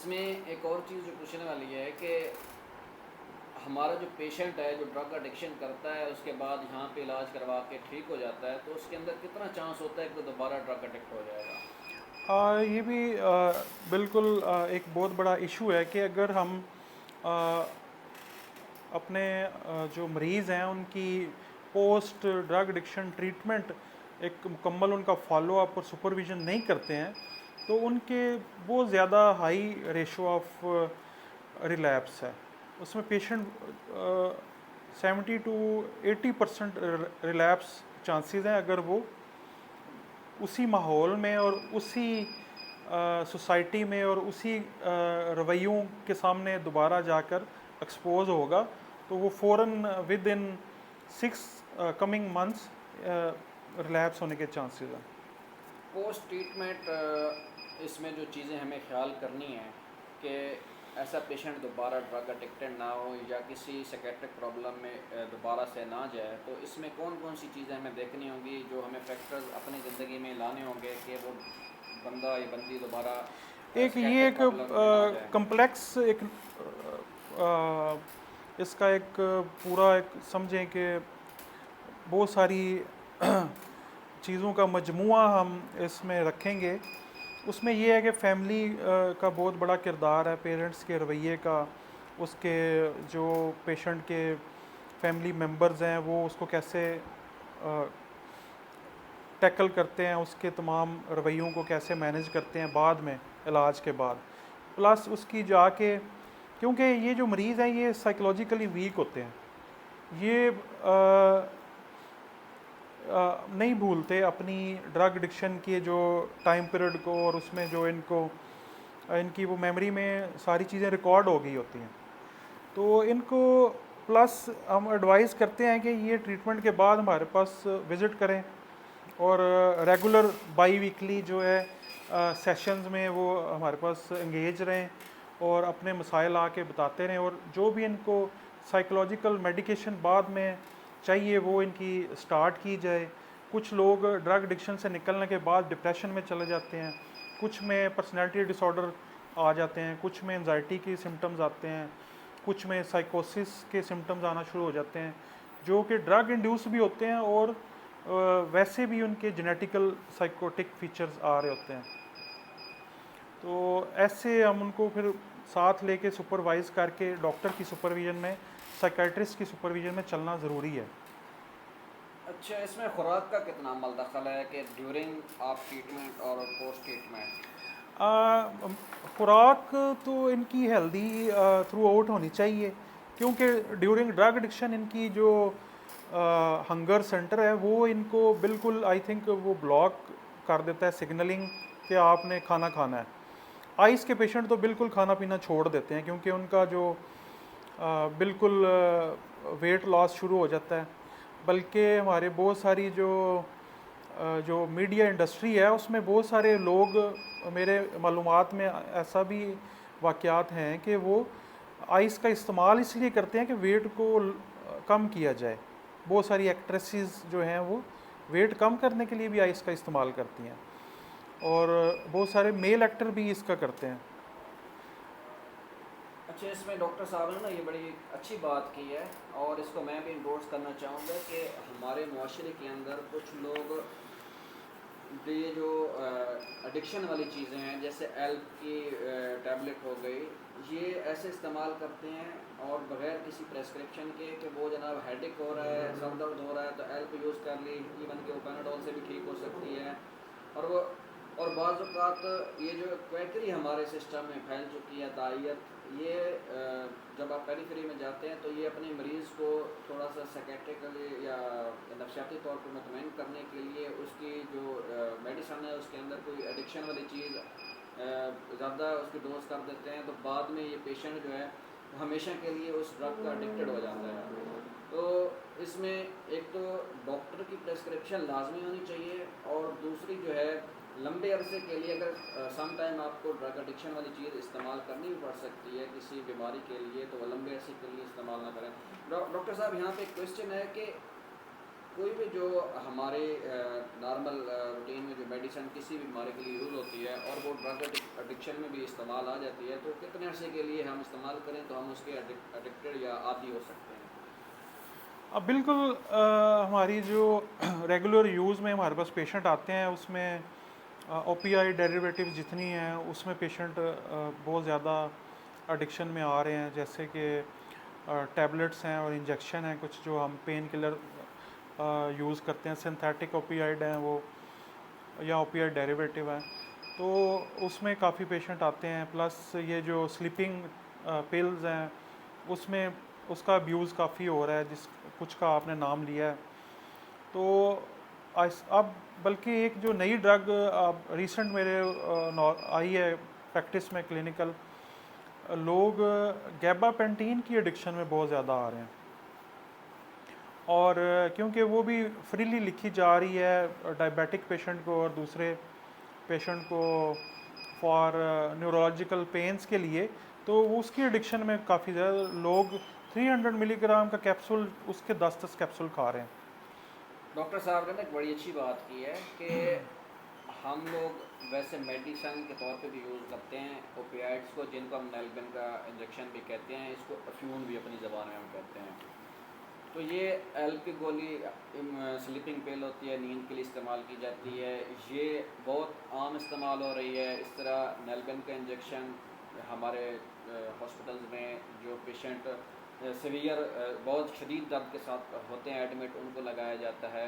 इसमें एक और चीज़ जो पूछने वाली है कि हमारा जो पेशेंट है जो ड्रग एडिक्शन करता है उसके बाद यहाँ पे इलाज करवा के ठीक हो जाता है, तो उसके अंदर कितना चांस होता है कि वो दोबारा ड्रग एडिक्ट हो जाएगा? ये भी बिल्कुल एक बहुत बड़ा इशू है कि अगर हम आ, अपने जो मरीज़ हैं उनकी पोस्ट ड्रग एडिक्शन ट्रीटमेंट एक मुकम्मल उनका फॉलो अप और सुपरविजन नहीं करते हैं तो उनके बहुत ज़्यादा हाई रेशो ऑफ रिलैप्स है। उसमें पेशेंट 70 to 80% रिलैप्स चांसेस हैं अगर वो उसी माहौल में और उसी सोसाइटी में और उसी रवैयों के सामने दोबारा जाकर एक्सपोज होगा तो वो फ़ौरन with in 6 coming months relapse होने के चांसेस हैं। पोस्ट ट्रीटमेंट इसमें जो चीज़ें हमें ख्याल करनी है कि ऐसा पेशेंट दोबारा ड्रग एडिक्टेड ना हो या किसी साइकेट्रिक प्रॉब्लम में दोबारा से ना जाए, तो इसमें कौन कौन सी चीज़ें हमें देखनी होंगी, जो हमें फैक्टर्स अपनी ज़िंदगी में लाने होंगे कि वो बंदा या बंदी दोबारा एक ये साइकेट्रिक एक प्रॉब्लम में ना जाए? कम्प्लेक्स एक इसका एक पूरा एक समझें कि बहुत सारी चीज़ों का मजमुआ हम इसमें रखेंगे। उसमें ये है कि फैमिली का बहुत बड़ा किरदार है, पेरेंट्स के रवैये का, उसके जो पेशेंट के फैमिली मेम्बर्स हैं वो उसको कैसे टैकल करते हैं, उसके तमाम रवैयों को कैसे मैनेज करते हैं बाद में इलाज के बाद। प्लस उसकी जाके क्योंकि ये जो मरीज़ हैं ये साइकोलॉजिकली वीक होते हैं, ये नहीं भूलते अपनी ड्रग एडिक्शन के जो टाइम पीरियड को, और उसमें जो इनको इनकी वो मेमोरी में सारी चीज़ें रिकॉर्ड हो गई होती हैं। तो इनको प्लस हम एडवाइस करते हैं कि ये ट्रीटमेंट के बाद हमारे पास विज़िट करें और रेगुलर बाई वीकली जो है सेशंस में वो हमारे पास इंगेज रहें और अपने मसाइल आके बताते रहें, और जो भी इनको साइकोलॉजिकल मेडिकेशन बाद में चाहिए वो इनकी स्टार्ट की जाए। कुछ लोग ड्रग एडिक्शन से निकलने के बाद डिप्रेशन में चले जाते हैं, कुछ में पर्सनैलिटी डिसऑर्डर आ जाते हैं, कुछ में एंजाइटी की सिम्टम्स आते हैं, कुछ में साइकोसिस के सिम्टम्स आना शुरू हो जाते हैं जो कि ड्रग इंड्यूस भी होते हैं और वैसे भी उनके जेनेटिकल साइकोटिक फीचर्स आ रहे होते हैं। तो ऐसे हम उनको फिर साथ लेके सुपरवाइज करके डॉक्टर की सुपरविजन में, साइकाइट्रिस्ट की सुपरविजन में चलना ज़रूरी है। अच्छा, इसमें खुराक का कितना अमल दखल है कि ड्यूरिंग आप ट्रीटमेंट और पोस्ट ट्रीटमेंट? खुराक तो इनकी हेल्दी थ्रू आउट होनी चाहिए, क्योंकि ड्यूरिंग ड्रग एडिक्शन इनकी जो हंगर सेंटर है वो इनको बिल्कुल आई थिंक वो ब्लॉक कर देता है सिग्नलिंग कि आपने खाना खाना है। आइस के पेशेंट तो बिल्कुल खाना पीना छोड़ देते हैं क्योंकि उनका जो बिल्कुल वेट लॉस शुरू हो जाता है। बल्कि हमारे बहुत सारी जो मीडिया इंडस्ट्री है उसमें बहुत सारे लोग, मेरे मालूमात में ऐसा भी वाक़यात हैं कि वो आइस का इस्तेमाल इसलिए करते हैं कि वेट को कम किया जाए। बहुत सारी एक्ट्रेसेस जो हैं वो वेट कम करने के लिए भी आइस का इस्तेमाल करती हैं, और बहुत सारे मेल एक्टर भी इसका करते हैं। अच्छा, इसमें डॉक्टर साहब ने ना ये बड़ी अच्छी बात की है और इसको मैं भी इंडोर्स करना चाहूँगा कि हमारे मुआशरे के अंदर कुछ लोग ये जो एडिक्शन वाली चीज़ें हैं जैसे एल्प की टैबलेट हो गई, ये ऐसे इस्तेमाल करते हैं और बग़ैर किसी प्रेस्क्रिप्शन के कि वो जनाब हेडेक हो रहा है, सर दर्द हो रहा है तो एल्प यूज़ कर ली, इवन कि वो पैनाडोल से भी ठीक हो सकती है। और वो और बाज़ औक़ात ये जो क्वैकरी हमारे सिस्टम में फैल चुकी है दाइयत, ये जब आप पेरिफेरी में जाते हैं तो ये अपने मरीज़ को थोड़ा सा साइकेट्रिकली या नफसियाती तौर पर मुतमईन करने के लिए उसकी जो मेडिसन है उसके अंदर कोई एडिक्शन वाली चीज़ ज़्यादा उसकी डोज कर देते हैं, तो बाद में ये पेशेंट जो है वो हमेशा के लिए उस ड्रग का एडिक्टेड हो जाता है। तो इसमें एक तो डॉक्टर की प्रेस्क्रिप्शन लाजमी होनी चाहिए और दूसरी जो है लंबे अरसे के लिए अगर सम टाइम आपको ड्रग एडिक्शन वाली चीज़ इस्तेमाल करनी भी पड़ सकती है किसी बीमारी के लिए, तो वह लंबे अरसे के लिए इस्तेमाल ना करें। डॉक्टर साहब, यहाँ पे एक क्वेश्चन है कि कोई भी जो हमारे नॉर्मल रूटीन में जो मेडिसिन किसी भी बीमारी के लिए यूज़ होती है और वो ड्रग एडिक्शन में भी इस्तेमाल आ जाती है, तो कितने अरसे के लिए हम इस्तेमाल करें तो हम उसके एडिक्टेड या आदी हो सकते हैं? अब बिल्कुल हमारी जो रेगुलर यूज़ में हमारे पास पेशेंट आते हैं उसमें ओपीआई डेरिवेटिव जितनी हैं उसमें पेशेंट बहुत ज़्यादा एडिक्शन में आ रहे हैं, जैसे कि टैबलेट्स हैं और इंजेक्शन हैं कुछ जो हम पेन किलर यूज़ करते हैं, सिंथेटिक ओपीआइड हैं वो, या ओपीआइड डेरिवेटिव हैं, तो उसमें काफ़ी पेशेंट आते हैं। प्लस ये जो स्लीपिंग पिल्स हैं उसमें उसका अब्यूज़ काफ़ी हो रहा है, जिस कुछ का आपने नाम लिया है। तो अब बल्कि एक जो नई ड्रग अब रिसेंट मेरे आई है प्रैक्टिस में क्लिनिकल, लोग गैबापेंटीन की एडिक्शन में बहुत ज़्यादा आ रहे हैं, और क्योंकि वो भी फ्रीली लिखी जा रही है डायबिटिक पेशेंट को और दूसरे पेशेंट को फॉर न्यूरोलॉजिकल पेन्स के लिए, तो वो उसकी एडिक्शन में काफ़ी ज़्यादा लोग 300 मिलीग्राम का कैप्सूल उसके 10-10 कैप्सूल खा रहे हैं। डॉक्टर साहब ने ना एक बड़ी अच्छी बात की है कि हम लोग वैसे मेडिसन के तौर पे भी यूज़ करते हैं ओपियाइड्स को, जिनको हम नेल्बिन का इंजेक्शन भी कहते हैं, इसको अफ्यून भी अपनी ज़बान में हम कहते हैं। तो ये एल की गोली स्लीपिंग पिल होती है, नींद के लिए इस्तेमाल की जाती है, ये बहुत आम इस्तेमाल हो रही है। इस तरह नेल्बिन का इंजेक्शन हमारे हॉस्पिटल्स में जो पेशेंट सीवियर बहुत शदीद दर्द के साथ होते हैं एडमिट, उनको लगाया जाता है।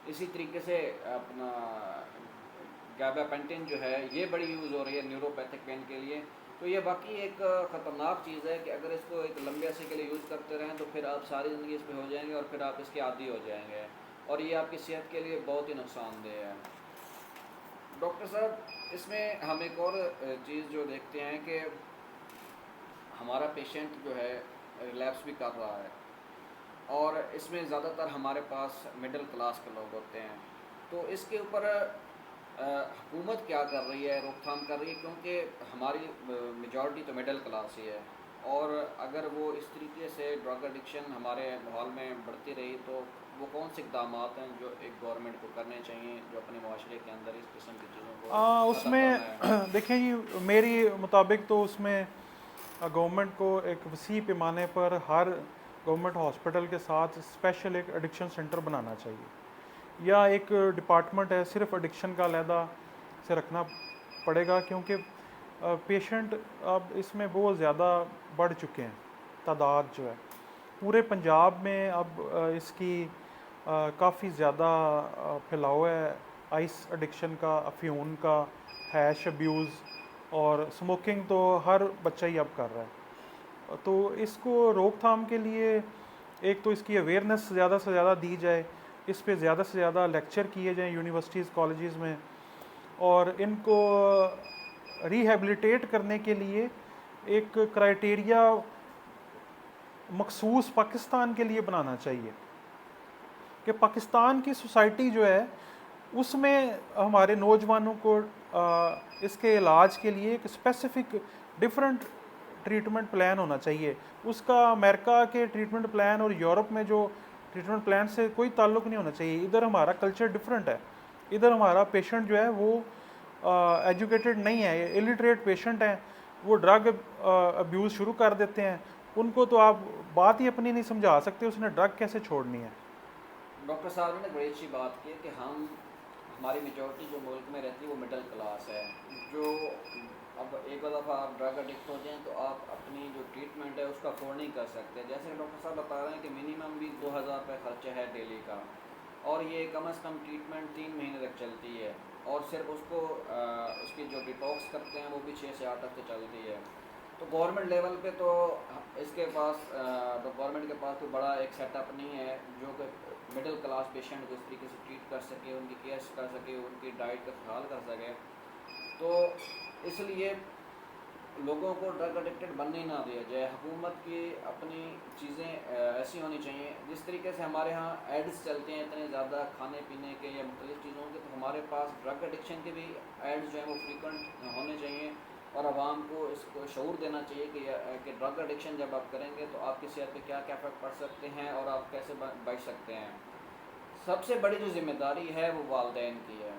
इसी तरीके से अपना गाबापेंटिन जो है ये बड़ी यूज़ हो रही है न्यूरोपैथिक पेन के लिए। तो ये बाकी एक ख़तरनाक चीज़ है कि अगर इसको एक लंबे अरसे के लिए यूज़ करते रहें तो फिर आप सारी ज़िंदगी इस पर हो जाएंगे और फिर आप इसके आदी हो जाएंगे, और ये आपकी सेहत के लिए बहुत ही नुकसानदेह है। डॉक्टर साहब, इसमें हम एक और चीज़ जो देखते हैं कि हमारा पेशेंट जो है रिलैप्स भी कर रहा है, और इसमें ज़्यादातर हमारे पास मिडिल क्लास के लोग होते हैं। तो इसके ऊपर हुकूमत क्या कर रही है, रोकथाम कर रही है? क्योंकि हमारी मेजॉरिटी तो मिडिल क्लास ही है, और अगर वो इस तरीके से ड्रग एडिक्शन हमारे माहौल में बढ़ती रही तो वो कौन से इकदाम हैं जो एक गवर्नमेंट को करने चाहिए जो अपने माशरे के अंदर इस किस्म की चीज़ों को ख़त्म करना है? उसमें देखें जी, मेरी मुताबिक तो उसमें गवर्नमेंट को एक वसी पैमाने पर हर गवर्नमेंट हॉस्पिटल के साथ स्पेशल एक एडिक्शन सेंटर बनाना चाहिए, या एक डिपार्टमेंट है सिर्फ एडिक्शन का अलहदा से रखना पड़ेगा, क्योंकि पेशेंट अब इसमें बहुत ज़्यादा बढ़ चुके हैं, तादाद जो है पूरे पंजाब में अब इसकी काफ़ी ज़्यादा फैलाव है, आइस एडिक्शन का, अफ्यून का, हैश अब्यूज़, और स्मोकिंग तो हर बच्चा ही अब कर रहा है। तो इसको रोकथाम के लिए एक तो इसकी अवेयरनेस ज़्यादा से ज़्यादा दी जाए, इस पे ज़्यादा से ज़्यादा लेक्चर किए जाएं यूनिवर्सिटीज़ कॉलेजेस में, और इनको रिहेबिलिटेट करने के लिए एक क्राइटेरिया मखसूस पाकिस्तान के लिए बनाना चाहिए कि पाकिस्तान की सोसाइटी जो है उसमें हमारे नौजवानों को इसके इलाज के लिए एक स्पेसिफिक डिफरेंट ट्रीटमेंट प्लान होना चाहिए। उसका अमेरिका के ट्रीटमेंट प्लान और यूरोप में जो ट्रीटमेंट प्लान से कोई ताल्लुक़ नहीं होना चाहिए। इधर हमारा कल्चर डिफरेंट है, इधर हमारा पेशेंट जो है वो एजुकेटेड नहीं है, इलिटरेट पेशेंट हैं, वो ड्रग अब्यूज़ शुरू कर देते हैं। उनको तो आप बात ही अपनी नहीं समझा सकते उसने ड्रग कैसे छोड़नी है। डॉक्टर साहब ने बड़ी अच्छी बात की कि हमारी मेजॉरिटी जो मुल्क में रहती है वो मिडिल क्लास है, जो अब एक दफ़ा आप ड्रग एडिक्ट हो जाएं तो आप अपनी जो ट्रीटमेंट है उसका अफोर्ड नहीं कर सकते। जैसे डॉक्टर साहब बता रहे हैं कि मिनिमम भी 2000 रुपये खर्चा है डेली का, और ये कम से कम ट्रीटमेंट 3 महीने तक चलती है, और सिर्फ उसको उसकी जो डिटॉक्स करते हैं वो भी 6 से 8 हफ्ते चलती है। तो गवर्नमेंट लेवल पे तो इसके पास तो गवर्नमेंट के पास कोई बड़ा एक सेटअप नहीं है जो कि मिडिल क्लास पेशेंट को इस तरीके से ट्रीट कर सके, उनकी केयर कर सके, उनकी डाइट का ख्याल कर सके। तो इसलिए लोगों को ड्रग एडिक्टेड बनने ना दिया जाए। हुकूमत की अपनी चीज़ें ऐसी होनी चाहिए, जिस तरीके से हमारे यहाँ एड्स चलते हैं इतने ज़्यादा खाने पीने के या मुख्तलिफ़ चीज़ों के, तो हमारे पास ड्रग एडिक्शन के भी एड्स जो हैं वो फ्रीक्वेंट होने चाहिए, और आवाम को इसको शऊर देना चाहिए कि ड्रग एडिक्शन जब आप करेंगे तो आपकी सेहत पे क्या क्या फ़र्क पड़ सकते हैं और आप कैसे बच सकते हैं। सबसे बड़ी जो ज़िम्मेदारी है वो वालिदैन की है।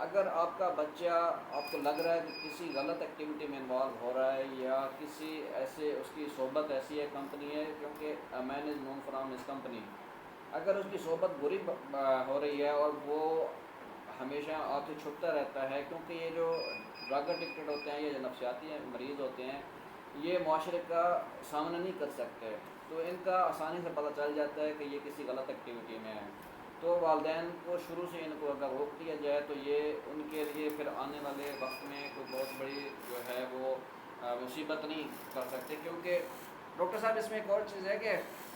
अगर आपका बच्चा, आपको लग रहा है कि किसी गलत एक्टिविटी में इन्वॉल्व हो रहा है या किसी ऐसे उसकी सोबत ऐसी है, कंपनी है, क्योंकि a man is known from his company, अगर उसकी सोबत बुरी हो रही है और वो हमेशा आपसे छुपता रहता है, क्योंकि ये जो ड्रग एडिक्टेड होते हैं, ये जो नफसियाती मरीज़ होते हैं, ये माशरे का सामना नहीं कर सकते, तो इनका आसानी से पता चल जाता है कि ये किसी गलत एक्टिविटी में है। तो वालिदैन को शुरू से इनको अगर रोक दिया जाए तो ये उनके लिए फिर आने वाले वक्त में कोई बहुत बड़ी जो है वो मुसीबत नहीं कर सकते। क्योंकि डॉक्टर साहब इसमें एक और चीज़ है कि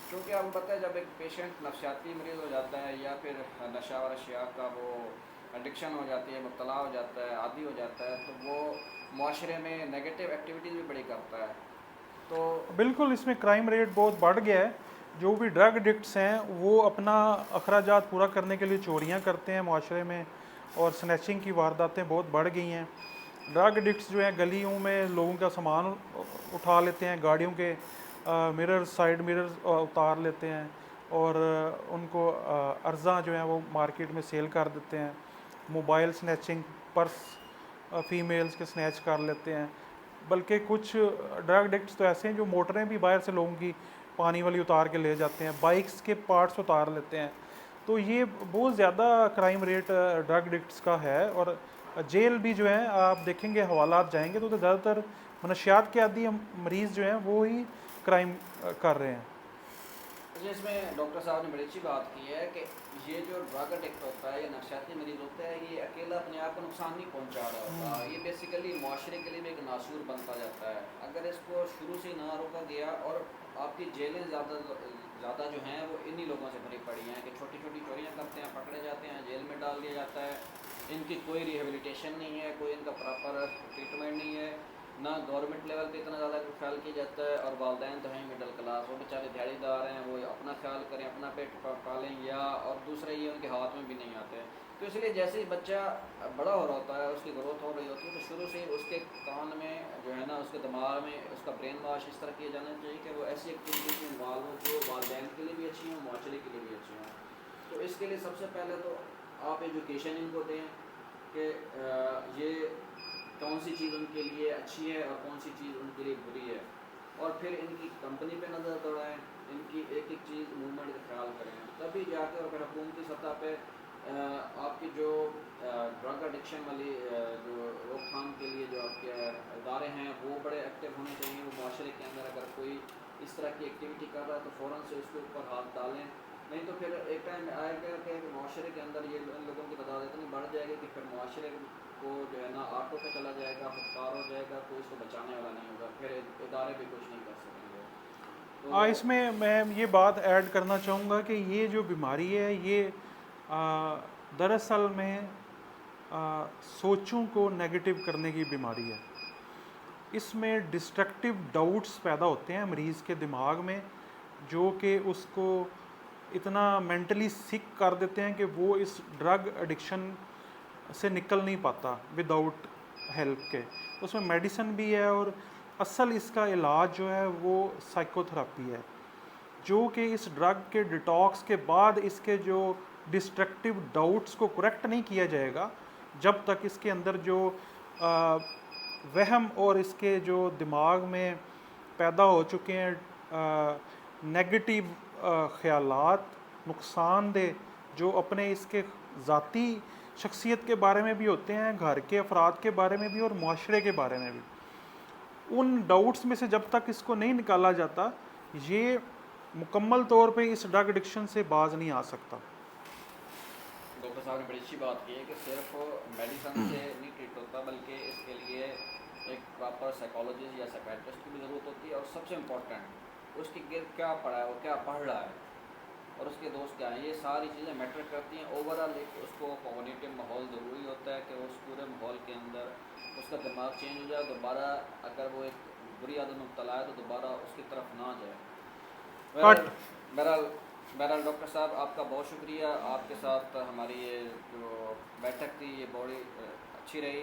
क्योंकि आपको पता है जब एक पेशेंट नफसियाती मरीज़ हो जाता है या फिर नशा व अशिया का वो एडिक्शन हो जाती है, मुब्तला हो जाता है, आदी हो जाता है, तो वो माशरे में नेगेटिव एक्टिविटीज़ भी बड़ी करता है। तो बिल्कुल, इसमें क्राइम रेट बहुत बढ़ गया है। जो भी ड्रग एडिक्ट्स हैं वो अपना अखराजात पूरा करने के लिए चोरियां करते हैं माशरे में, और स्नैचिंग की वारदातें बहुत बढ़ गई हैं। ड्रग एडिक्ट्स जो हैं गलियों में लोगों का सामान उठा लेते हैं, गाड़ियों के मिरर, साइड मिरर्स उतार लेते हैं, और उनको अर्जा जो है वो मार्केट में सेल कर देते हैं। मोबाइल स्नैचिंग, पर्स फीमेल्स के स्नैच कर लेते हैं। बल्कि कुछ ड्रग एडिक्ट्स तो ऐसे हैं जो मोटरें भी बाहर से लोगों की पानी वाली उतार के ले जाते हैं, बाइक्स के पार्ट्स उतार लेते हैं। तो ये बहुत ज़्यादा क्राइम रेट ड्रग एडिक्ट्स का है। और जेल भी जो है आप देखेंगे, हवालात जाएंगे तो ज़्यादातर मनशियात के आदि मरीज़ जो हैं वो ही क्राइम कर रहे हैं। अच्छा, इसमें डॉक्टर साहब ने बड़ी अच्छी बात की है कि ये जो ड्रग एडिक्ट होता है या नफसियाती मरीज होता है, ये अकेला अपने आप को नुकसान नहीं पहुंचा रहा होता, ये बेसिकली माशरे के लिए भी एक नासूर बनता जाता है। अगर इसको शुरू से ना रोका गया, और आपकी जेलें ज़्यादा जो हैं वो इन्हीं लोगों से भरी पड़ी हैं कि छोटी छोटी चोरियाँ करते हैं, पकड़े जाते हैं, जेल में डाल दिया जाता है, इनकी कोई रिहेबिलिटेशन नहीं है, कोई इनका प्रॉपर ट्रीटमेंट नहीं है, ना गवर्नमेंट लेवल पे इतना ज़्यादा ख्याल किया जाता है। और वालिदैन तो हैं मिडिल क्लास, वो बेचारे दिहाड़ीदार हैं, वो अपना ख्याल करें, अपना पेट पालें, या और दूसरा ये उनके हाथ में भी नहीं आते। तो इसलिए जैसे ही बच्चा बड़ा हो रहा होता है, उसकी ग्रोथ हो रही होती है, तो शुरू से ही उसके कान में जो है ना, उसके दिमाग में उसका ब्रेन वॉश इस तरह किया जाना चाहिए कि वो ऐसी एक्टिविटीज़ में इन्वॉल्व हो जो वालिदैन के लिए भी अच्छी हों, माशरे के लिए भी अच्छी हों। तो इसके लिए सबसे पहले तो आप एजुकेशन इनको दें कि ये कौन सी चीज़ उनके लिए अच्छी है और कौन सी चीज़ उनके लिए बुरी है, और फिर इनकी कंपनी पे नज़र दौड़ाएं, इनकी एक एक चीज़ मूवमेंट का ख्याल करें, तभी जाकर और फिर हुकूमती सतह पे आपकी जो ड्रग एडिक्शन वाली जो रोकथाम के लिए जो आपके इदारे हैं वो बड़े एक्टिव होने चाहिए। वो माशरे के अंदर अगर कोई इस तरह की एक्टिविटी कर रहा है तो फ़ौरन से उसके ऊपर हाथ डालें, नहीं तो फिर एक टाइम आएगा कि माशरे के अंदर ये लोगों की तादाद इतनी बढ़ जाएगी कि फिर माशरे को जो है ना ऑटो पे चला जाएगा, फुटपार हो जाएगा, कोई इसको बचाने वाला नहीं होगा, फिर इदारे भी कुछ नहीं कर सकेंगे। तो इसमें मैं ये बात ऐड करना चाहूँगा कि ये जो बीमारी है ये दरअसल में सोचों को नेगेटिव करने की बीमारी है। इसमें डिस्ट्रक्टिव डाउट्स पैदा होते हैं मरीज़ के दिमाग में, जो कि उसको इतना मेंटली सिक कर देते हैं कि वो इस ड्रग एडिक्शन से निकल नहीं पाता विदाउट हेल्प के। उसमें मेडिसिन भी है, और असल इसका इलाज जो है वो साइकोथेरेपी है, जो कि इस ड्रग के डिटॉक्स के बाद इसके जो डिस्ट्रक्टिव डाउट्स को करेक्ट नहीं किया जाएगा, जब तक इसके अंदर जो वहम और इसके जो दिमाग में पैदा हो चुके हैं नेगेटिव ख़यालात, नुकसानदेह, जो अपने इसके ज़ाती शख्सियत के बारे में भी होते हैं, घर के अफराद के बारे में भी और माशरे के बारे में भी, उन डाउट्स में से जब तक इसको नहीं निकाला जाता, ये मुकम्मल तौर पे इस ड्रग एडिक्शन से बाज नहीं आ सकता। डॉक्टर साहब ने बड़ी अच्छी बात की है कि सिर्फ मेडिसिन से नहीं ट्रीट होता, बल्कि इसके लिए एक प्रॉपर साइकोलॉजिस्ट या साइकेट्रिस्ट की भी ज़रूरत होती है, और सबसे इम्पोर्टेंट उसकी गिर्द क्या पढ़ा है, वो क्या पढ़ रहा है, और उसके दोस्त क्या हैं, ये सारी चीज़ें मैटर करती हैं। ओवरऑल एक उसको कॉग्निटिव माहौल ज़रूरी होता है कि उस पूरे माहौल के अंदर उसका दिमाग चेंज हो जाए, दोबारा अगर वो एक बुरी आदत में मुब्तला है तो दोबारा उसकी तरफ ना जाए। कट बहरहाल बहरहाल डॉक्टर साहब, आपका बहुत शुक्रिया, आपके साथ हमारी ये जो बैठक थी ये बड़ी अच्छी रही,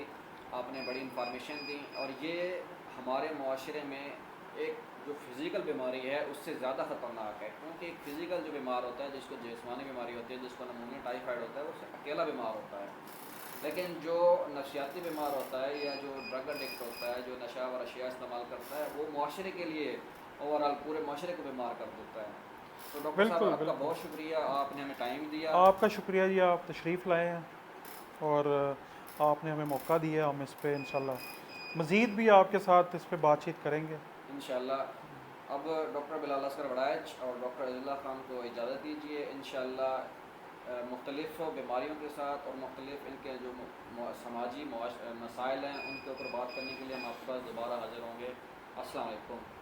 आपने बड़ी इंफॉर्मेशन दी, और ये हमारे माशरे में एक जो फिज़िकल बीमारी है उससे ज़्यादा ख़तरनाक है, क्योंकि एक फ़िज़िकल जो बीमार होता है, जिसको जिस्मानी बीमारी होती है, जिसको नमूनिया टाइफाइड होता है, उससे अकेला बीमार होता है। लेकिन जो नफसियाती बीमार होता है या जो ड्रग एडिक्ट होता है, जो नशा व अशिया इस्तेमाल करता है, वो मुआशरे के लिए ओवरऑल पूरे मुआशरे को बीमार कर देता है। तो डॉक्टर साहब बिल्कुल आपका बिल्कुल। बहुत शुक्रिया, आपने हमें टाइम दिया। आपका शुक्रिया जी, आप तशरीफ़ लाए हैं और आपने हमें मौका दिया। हम इस पे इंशाल्लाह मज़ीद भी आपके साथ इस पे बातचीत करेंगे। इंशाल्लाह। अब डॉक्टर बिलाल असगर वड़ाइच और डॉक्टर अज़ीज़ुल्लाह खान को इजाज़त दीजिए। इंशाल्लाह मुख्तलिफ़ बीमारियों के साथ और मुख्तलिफ़ इनके जो समाजी मसाइल हैं उनके ऊपर बात करने के लिए हम आपके पास दोबारा हाज़िर होंगे। अस्सलाम वालेकुम।